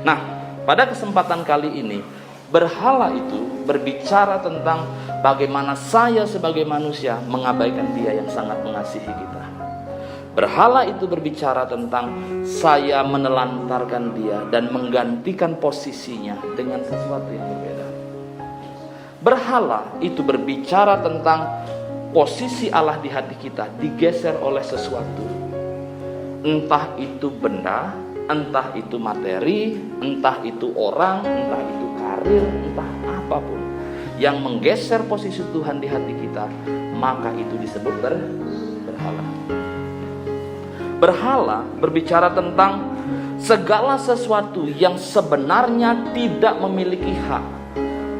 Nah, pada kesempatan kali ini, berhala itu berbicara tentang bagaimana saya sebagai manusia mengabaikan Dia yang sangat mengasihi kita. Berhala itu berbicara tentang saya menelantarkan Dia dan menggantikan posisinya dengan sesuatu yang berbeda. Berhala itu berbicara tentang posisi Allah di hati kita digeser oleh sesuatu. Entah itu benda, entah itu materi, entah itu orang, entah itu karir, entah apapun yang menggeser posisi Tuhan di hati kita, maka itu disebut berhala. Berhala berbicara tentang segala sesuatu yang sebenarnya tidak memiliki hak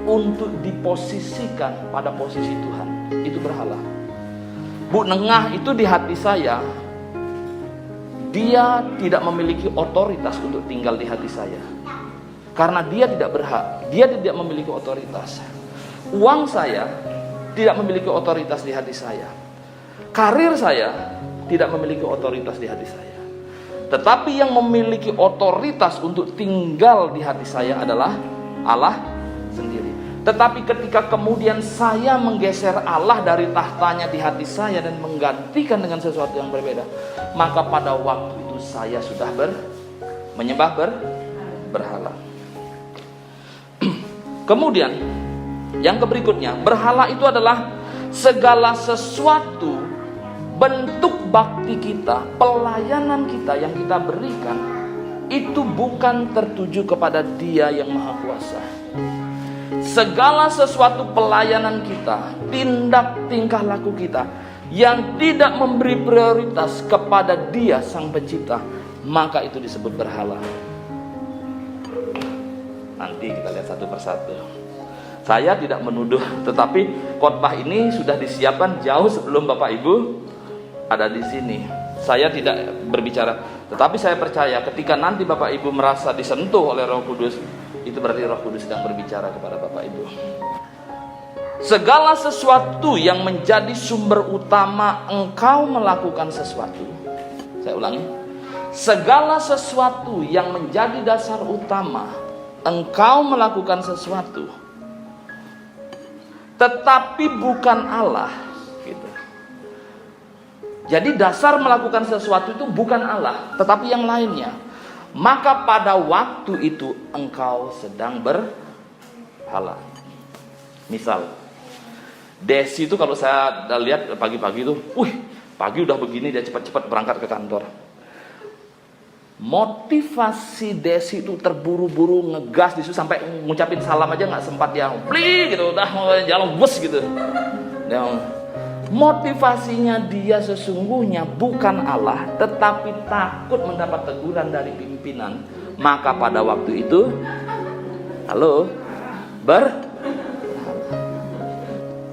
untuk diposisikan pada posisi Tuhan. Itu berhala. Bu Nengah itu di hati saya, dia tidak memiliki otoritas untuk tinggal di hati saya. Karena dia tidak berhak, dia tidak memiliki otoritas. Uang saya tidak memiliki otoritas di hati saya. Karir saya tidak memiliki otoritas di hati saya. Tetapi yang memiliki otoritas untuk tinggal di hati saya adalah Allah sendiri. Tetapi ketika kemudian saya menggeser Allah dari tahtanya di hati saya dan menggantikan dengan sesuatu yang berbeda, maka pada waktu itu saya sudah menyembah berhala. Kemudian yang berikutnya, berhala itu adalah segala sesuatu bentuk bakti kita, pelayanan kita yang kita berikan itu bukan tertuju kepada Dia yang Maha Kuasa. Segala sesuatu pelayanan kita, tindak tingkah laku kita yang tidak memberi prioritas kepada Dia Sang Pencipta, maka itu disebut berhala. Nanti kita lihat satu persatu. Saya tidak menuduh, tetapi khotbah ini sudah disiapkan jauh sebelum Bapak Ibu ada di sini. Saya tidak berbicara, tetapi saya percaya ketika nanti Bapak Ibu merasa disentuh oleh Roh Kudus, itu berarti Roh Kudus sedang berbicara kepada Bapak Ibu. Segala sesuatu yang menjadi sumber utama engkau melakukan sesuatu. Saya ulangi. Segala sesuatu yang menjadi dasar utama engkau melakukan sesuatu, tetapi bukan Allah, gitu. Jadi dasar melakukan sesuatu itu bukan Allah, tetapi yang lainnya. Maka pada waktu itu engkau sedang berhala. Misal, Desi itu kalau saya lihat pagi-pagi itu, pagi udah begini dia cepat-cepat berangkat ke kantor. Motivasi Desi itu terburu-buru ngegas disitu sampai ngucapin salam aja nggak sempat ya, gitu, udah mau jalan bus gitu. Motivasinya dia sesungguhnya bukan Allah, tetapi takut mendapat teguran dari pimpinan. Maka pada waktu itu,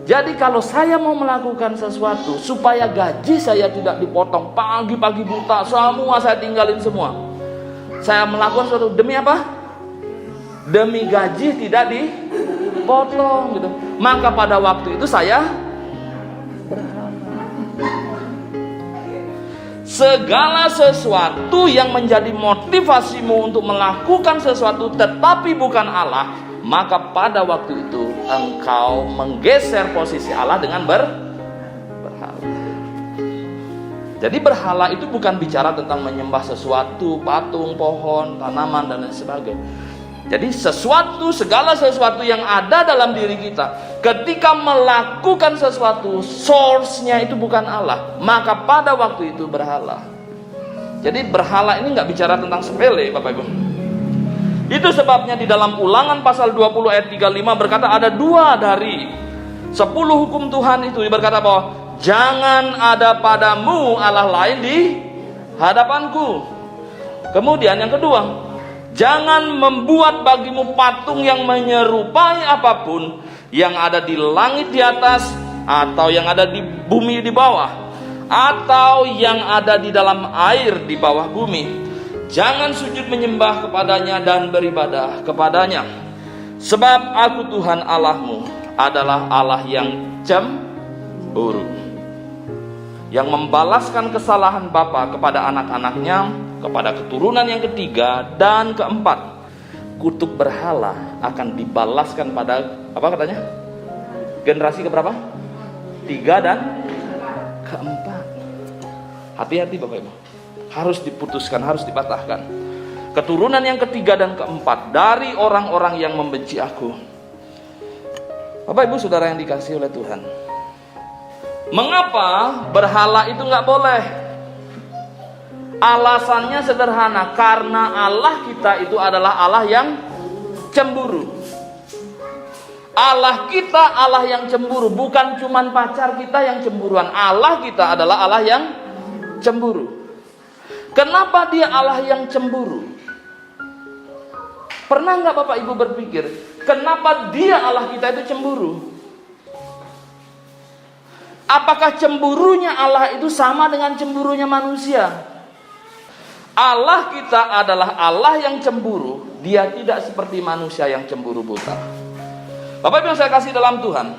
jadi kalau saya mau melakukan sesuatu supaya gaji saya tidak dipotong, pagi-pagi buta, semua saya tinggalin semua. Saya melakukan sesuatu demi apa? Demi gaji tidak dipotong, gitu. Maka pada waktu itu saya segala sesuatu yang menjadi motivasimu untuk melakukan sesuatu tetapi bukan Allah, maka pada waktu itu engkau menggeser posisi Allah dengan berhala. Jadi berhala itu bukan bicara tentang menyembah sesuatu, patung, pohon, tanaman dan lain sebagainya. Jadi segala sesuatu yang ada dalam diri kita, ketika melakukan sesuatu, source-nya itu bukan Allah, maka pada waktu itu berhala. Jadi berhala ini nggak bicara tentang sepele, Bapak Ibu. Itu sebabnya di dalam Ulangan pasal 20 ayat 35 berkata ada 2 dari 10 hukum Tuhan itu, berkata bahwa jangan ada padamu Allah lain di hadapanku. Kemudian yang kedua, jangan membuat bagimu patung yang menyerupai apapun yang ada di langit di atas, atau yang ada di bumi di bawah, atau yang ada di dalam air di bawah bumi. Jangan sujud menyembah kepadanya dan beribadah kepadanya. Sebab aku Tuhan Allahmu adalah Allah yang cemburu, yang membalaskan kesalahan bapa kepada anak-anaknya, kepada keturunan yang ketiga dan keempat. kutuk berhala akan dibalaskan pada apa katanya? Generasi keberapa? 3 dan keempat. Hati-hati Bapak Ibu. Harus diputuskan, harus dipatahkan. Keturunan yang ketiga dan keempat dari orang-orang yang membenci aku. Bapak Ibu Saudara yang dikasihi oleh Tuhan. Mengapa berhala itu nggak boleh? Alasannya sederhana, karena Allah kita itu adalah Allah yang cemburu. Allah kita Allah yang cemburu, bukan cuman pacar kita yang cemburuan. Allah kita adalah Allah yang cemburu. Kenapa dia Allah yang cemburu? Pernah nggak Bapak Ibu berpikir, kenapa dia Allah kita itu cemburu? Apakah cemburunya Allah itu sama dengan cemburunya manusia? Allah kita adalah Allah yang cemburu. Dia tidak seperti manusia yang cemburu buta. Bapak Ibu yang saya kasih dalam Tuhan,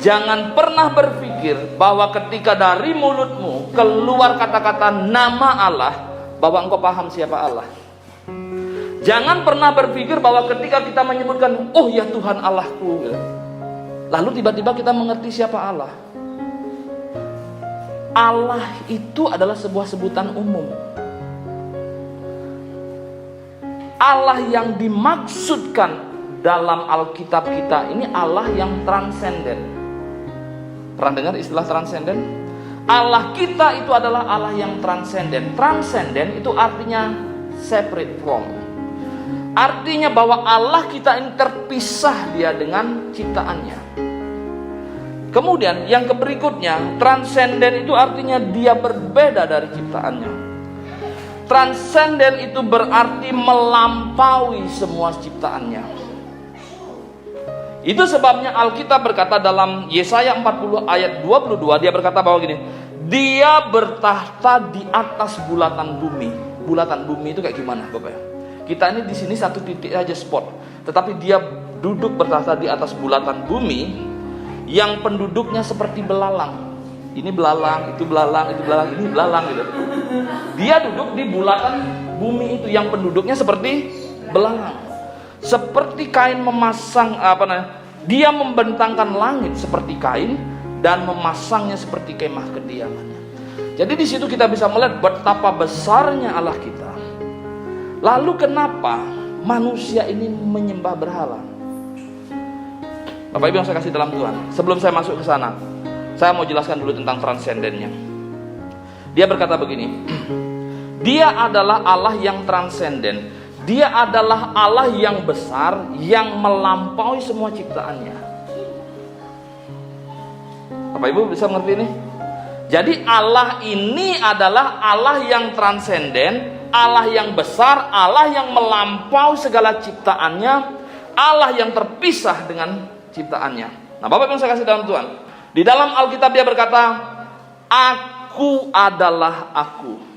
jangan pernah berpikir bahwa ketika dari mulutmu keluar kata-kata nama Allah, bahwa engkau paham siapa Allah. Jangan pernah berpikir bahwa ketika kita menyebutkan, oh ya Tuhan Allahku, lalu tiba-tiba kita mengerti siapa Allah. Allah itu adalah sebuah sebutan umum. Allah yang dimaksudkan dalam Alkitab kita ini Allah yang transenden. Pernah dengar istilah transenden? Allah kita itu adalah Allah yang transenden. Transenden itu artinya separate from. Artinya bahwa Allah kita ini terpisah dia dengan ciptaannya. Kemudian yang berikutnya, transenden itu artinya dia berbeda dari ciptaannya. Transenden itu berarti melampaui semua ciptaannya. Itu sebabnya Alkitab berkata dalam Yesaya 40 ayat 22, dia berkata bahwa gini, dia bertahta di atas bulatan bumi. Bulatan bumi itu kayak gimana Bapak? Kita ini di sini satu titik aja spot, tetapi dia duduk bertahta di atas bulatan bumi yang penduduknya seperti belalang. Ini belalang, itu belalang, itu belalang, ini belalang gitu. Dia duduk di bulatan bumi itu yang penduduknya seperti belalang. Seperti kain memasang dia membentangkan langit seperti kain dan memasangnya seperti kemah kediamannya. Jadi di situ kita bisa melihat betapa besarnya Allah kita. Lalu kenapa manusia ini menyembah berhala? Bapak Ibu yang saya kasih dalam Tuhan, sebelum saya masuk ke sana, saya mau jelaskan dulu tentang transendennya. Dia berkata begini, dia adalah Allah yang transenden. Dia adalah Allah yang besar, yang melampaui semua ciptaannya. Bapak Ibu bisa mengerti ini? Jadi Allah ini adalah Allah yang transenden, Allah yang besar, Allah yang melampaui segala ciptaannya, Allah yang terpisah dengan ciptaannya. Nah Bapak Ibu saya kasih dalam Tuhan, di dalam Alkitab dia berkata, aku adalah aku.